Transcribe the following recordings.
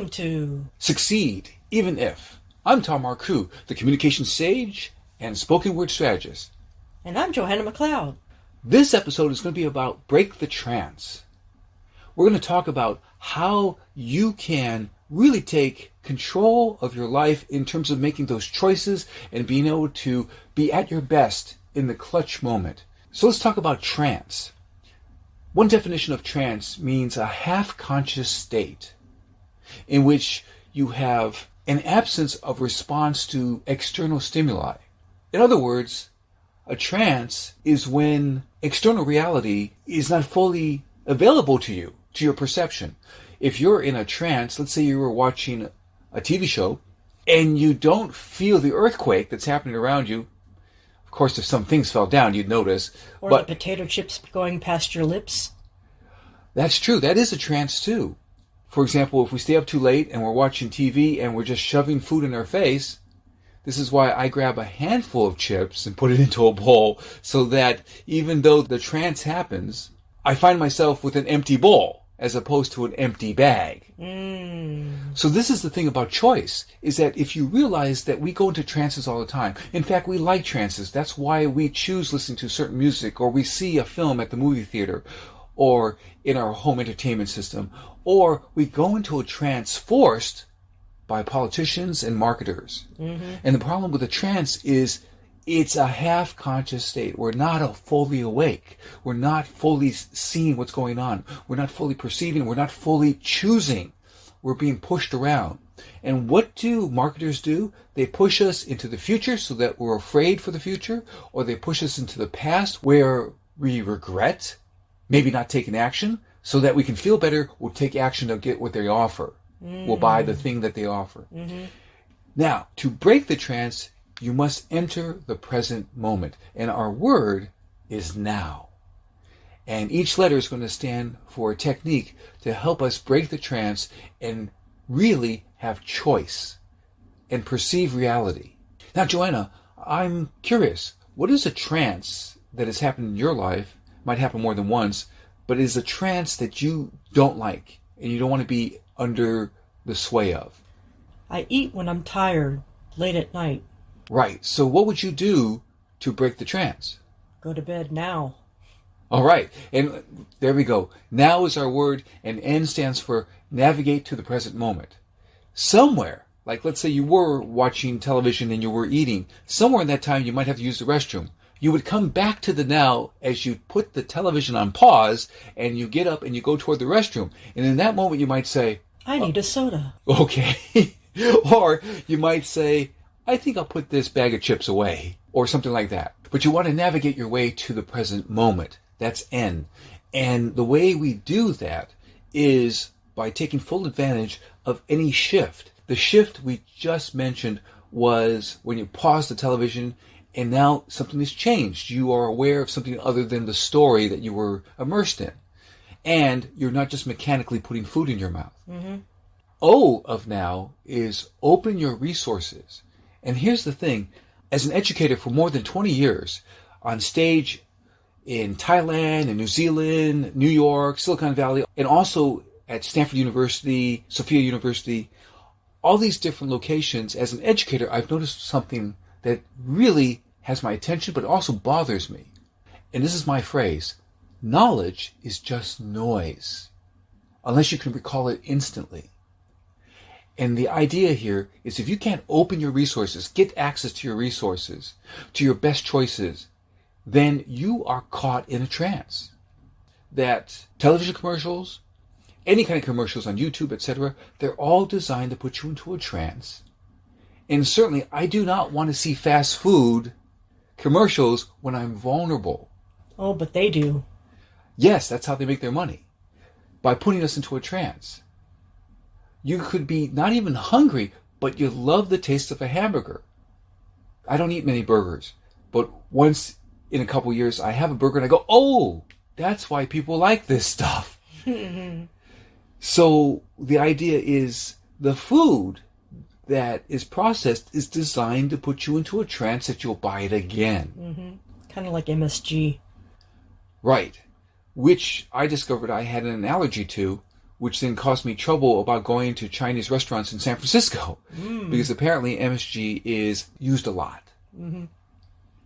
Welcome to Succeed, Even If. I'm Tom Marcoux, the communication sage and spoken word strategist. And I'm Johanna McLeod. This episode is going to be about Break the Trance. We're going to talk about how you can really take control of your life in terms of making those choices and being able to be at your best in the clutch moment. So let's talk about trance. One definition of trance means a half-conscious state in which you have an absence of response to external stimuli. In other words, a trance is when external reality is not fully available to you, to your perception. If you're in a trance, let's say you were watching a TV show, and you don't feel the earthquake that's happening around you. Of course, if some things fell down, you'd notice. Or the potato chips going past your lips. That's true. That is a trance too. For example, if we stay up too late and we're watching TV and we're just shoving food in our face, this is why I grab a handful of chips and put it into a bowl so that even though the trance happens, I find myself with an empty bowl as opposed to an empty bag. So this is the thing about choice, is that if you realize that we go into trances all the time, in fact, we like trances. That's why we choose listening to certain music, or we see a film at the movie theater, or in our home entertainment system, or we go into a trance forced by politicians and marketers. And the problem with a trance is it's a half-conscious state. We're not fully awake. We're not fully seeing what's going on. We're not fully perceiving. We're not fully choosing. We're being pushed around. And what do marketers do? They push us into the future so that we're afraid for the future, or they push us into the past where we regret maybe not taking action, so that we can feel better. We'll take action to get what they offer. We'll buy the thing that they offer. Now, to break the trance, you must enter the present moment. And our word is now. And each letter is going to stand for a technique to help us break the trance and really have choice and perceive reality. Now, Johanna, I'm curious. What is a trance that has happened in your life? Might happen more than once, but is a trance that you don't like and you don't want to be under the sway of? I eat when I'm tired, late at night. Right. So what would you do to break the trance? Go to bed now. All right. And there we go. Now is our word, and N stands for navigate to the present moment. Somewhere, like let's say you were watching television and you were eating, somewhere in that time you might have to use the restroom. You would come back to the now as you put the television on pause and you get up and you go toward the restroom. And in that moment you might say, I need a soda. Okay. Or you might say, I think I'll put this bag of chips away, or something like that. But you want to navigate your way to the present moment. That's N. And the way we do that is by taking full advantage of any shift. The shift we just mentioned was when you pause the television and now something has changed. You are aware of something other than the story that you were immersed in. And you're not just mechanically putting food in your mouth. O of now is open your resources. And here's the thing. As an educator for more than 20 years, on stage in Thailand and New Zealand, New York, Silicon Valley, and also at Stanford University, Sophia University, all these different locations, as an educator, I've noticed something that really has my attention, but also bothers me. And this is my phrase. Knowledge is just noise, unless you can recall it instantly. And the idea here is if you can't open your resources, get access to your resources, to your best choices, then you are caught in a trance. That television commercials, any kind of commercials on YouTube, etc., they're all designed to put you into a trance. And certainly, I do not want to see fast food commercials when I'm vulnerable. Oh, but they do. Yes, that's how they make their money. By putting us into a trance. You could be not even hungry, but you love the taste of a hamburger. I don't eat many burgers, but once in a couple years, I have a burger and I go, oh, that's why people like this stuff. So the idea is the food that is processed is designed to put you into a trance that you'll buy it again. Kind of like MSG. Right. Which I discovered I had an allergy to which then caused me trouble about going to Chinese restaurants in San Francisco, because apparently MSG is used a lot.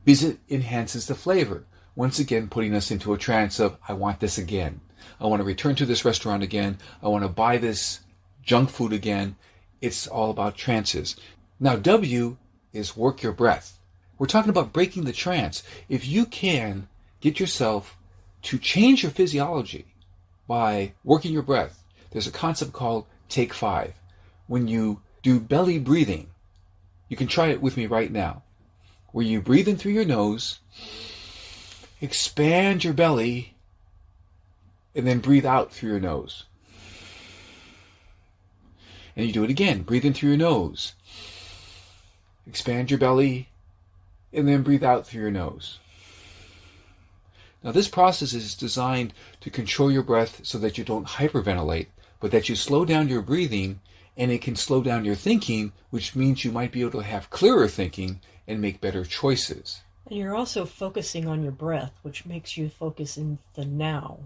Because it enhances the flavor. Once again, putting us into a trance of, I want this again. I want to return to this restaurant again. I want to buy this junk food again. It's all about trances. Now, W is work your breath. We're talking about breaking the trance. If you can get yourself to change your physiology by working your breath, there's a concept called Take 5. When you do belly breathing, you can try it with me right now, where you breathe in through your nose, expand your belly, and then breathe out through your nose. And you do it again. Breathe in through your nose, expand your belly, and then breathe out through your nose. Now, this process is designed to control your breath so that you don't hyperventilate, but that you slow down your breathing, and it can slow down your thinking, which means you might be able to have clearer thinking and make better choices. And you're also focusing on your breath, which makes you focus in the now.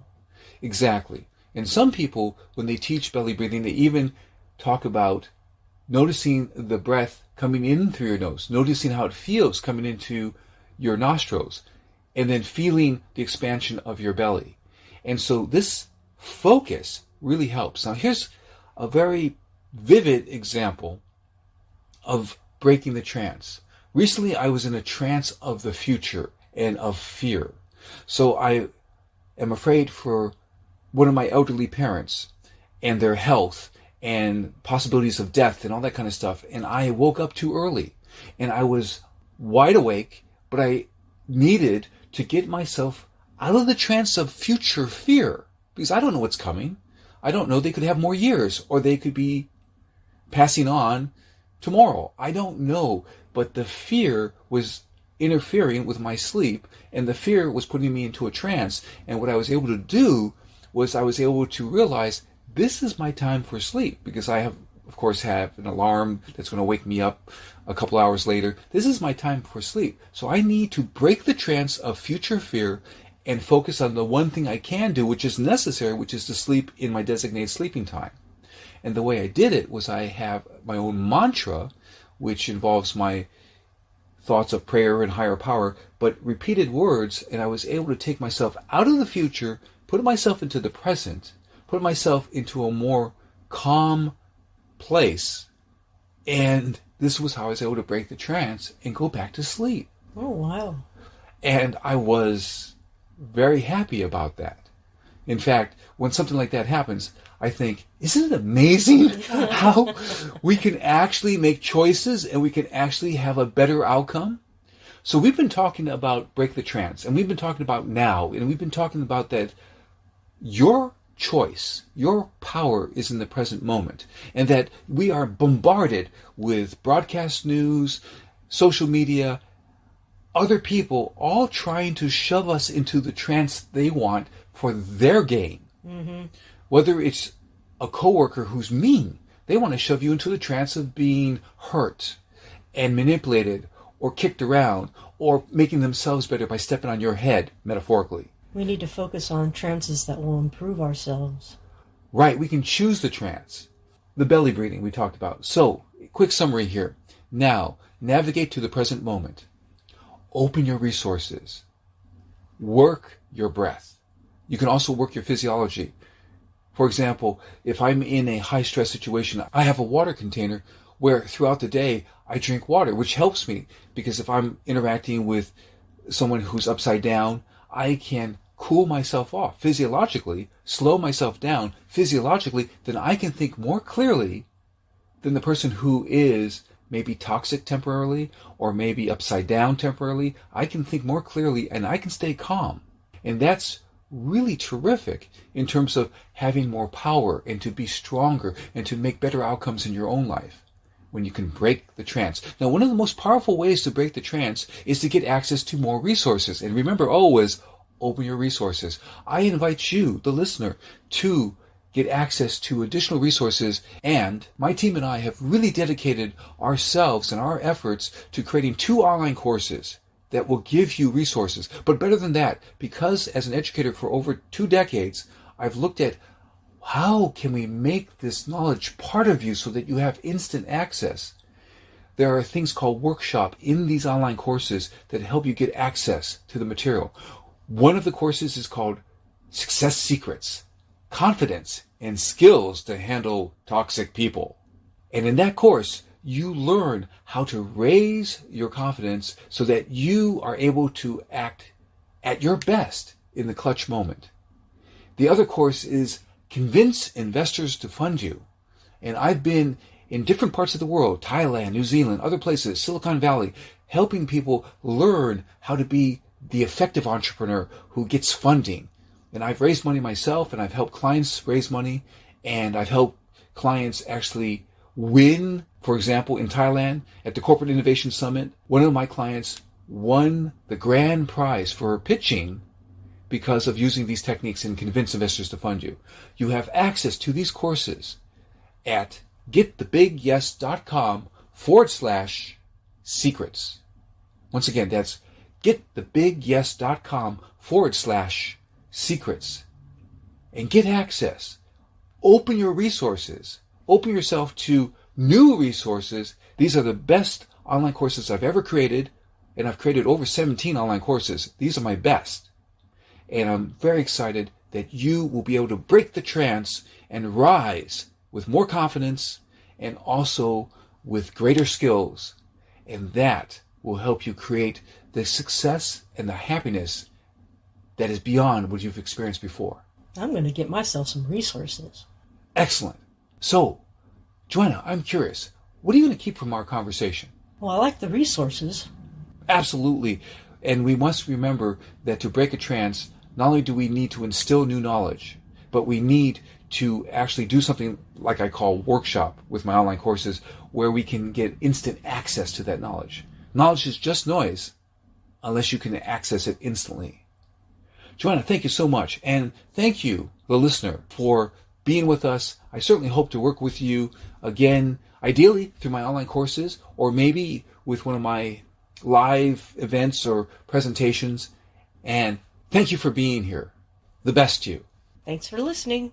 Exactly. And some people, when they teach belly breathing, they even talk about noticing the breath coming in through your nose, noticing how it feels coming into your nostrils, and then feeling the expansion of your belly. And so this focus really helps. Now, here's a very vivid example of breaking the trance. Recently, I was in a trance of the future and of fear. So I am afraid for one of my elderly parents and their health and possibilities of death and all that kind of stuff. And I woke up too early and I was wide awake, but I needed to get myself out of the trance of future fear, because I don't know what's coming. I don't know. They could have more years, or they could be passing on tomorrow. I don't know. But the fear was interfering with my sleep, and the fear was putting me into a trance. And what I was able to do was I was able to realize this is my time for sleep, because I have, of course, have an alarm that's going to wake me up a couple hours later. This is my time for sleep. So I need to break the trance of future fear and focus on the one thing I can do, which is necessary, which is to sleep in my designated sleeping time. And the way I did it was I have my own mantra, which involves my thoughts of prayer and higher power, but repeated words, and I was able to take myself out of the future, put myself into the present, put myself into a more calm place, and this was how I was able to break the trance and go back to sleep. Oh, wow. And I was very happy about that. In fact, when something like that happens, I think, isn't it amazing how we can actually make choices and we can actually have a better outcome? So we've been talking about break the trance, and we've been talking about now, and we've been talking about that your choice, your power is in the present moment, and that we are bombarded with broadcast news, social media, other people all trying to shove us into the trance they want for their gain. Mm-hmm. Whether it's a coworker who's mean, they want to shove you into the trance of being hurt and manipulated or kicked around or making themselves better by stepping on your head, metaphorically. We need to focus on trances that will improve ourselves. Right, we can choose the trance. The belly breathing we talked about. So, quick summary here. Now, navigate to the present moment. Open your resources. Work your breath. You can also work your physiology. For example, if I'm in a high-stress situation, I have a water container where throughout the day I drink water, which helps me, because if I'm interacting with someone who's upside down, I can cool myself off physiologically, slow myself down physiologically, then I can think more clearly than the person who is maybe toxic temporarily or maybe upside down temporarily. I can think more clearly and I can stay calm. And that's really terrific in terms of having more power and to be stronger and to make better outcomes in your own life when you can break the trance. Now, one of the most powerful ways to break the trance is to get access to more resources. And remember always, open your resources. I invite you, the listener, to get access to additional resources, and my team and I have really dedicated ourselves and our efforts to creating 2 online courses that will give you resources. But better than that, because as an educator for over 2 decades, I've looked at how can we make this knowledge part of you so that you have instant access? There are things called workshop in these online courses that help you get access to the material. One of the courses is called Success Secrets, Confidence and Skills to Handle Toxic People. And in that course, you learn how to raise your confidence so that you are able to act at your best in the clutch moment. The other course is Convince Investors to Fund You. And I've been in different parts of the world, Thailand, New Zealand, other places, Silicon Valley, helping people learn how to be the effective entrepreneur who gets funding. And I've raised money myself, and I've helped clients raise money, and I've helped clients actually win. For example, in Thailand, at the Corporate Innovation Summit, one of my clients won the grand prize for pitching because of using these techniques and Convince Investors to Fund You. You have access to these courses at getthebigyes.com/secrets. Once again, that's getthebigyes.com/secrets. And get access. Open your resources. Open yourself to new resources. These are the best online courses I've ever created, and I've created over 17 online courses. These are my best. And I'm very excited that you will be able to break the trance and rise with more confidence and also with greater skills. And that will help you create the success and the happiness that is beyond what you've experienced before. I'm going to get myself some resources. Excellent. So, Johanna, I'm curious. What are you going to keep from our conversation? Well, I like the resources. Absolutely. And we must remember that to break a trance, not only do we need to instill new knowledge, but we need to actually do something like I call workshop with my online courses, where we can get instant access to that knowledge. Knowledge is just noise unless you can access it instantly. Johanna, thank you so much. And thank you, the listener, for being with us. I certainly hope to work with you again, ideally through my online courses, or maybe with one of my live events or presentations. And thank you for being here. The best to you. Thanks for listening.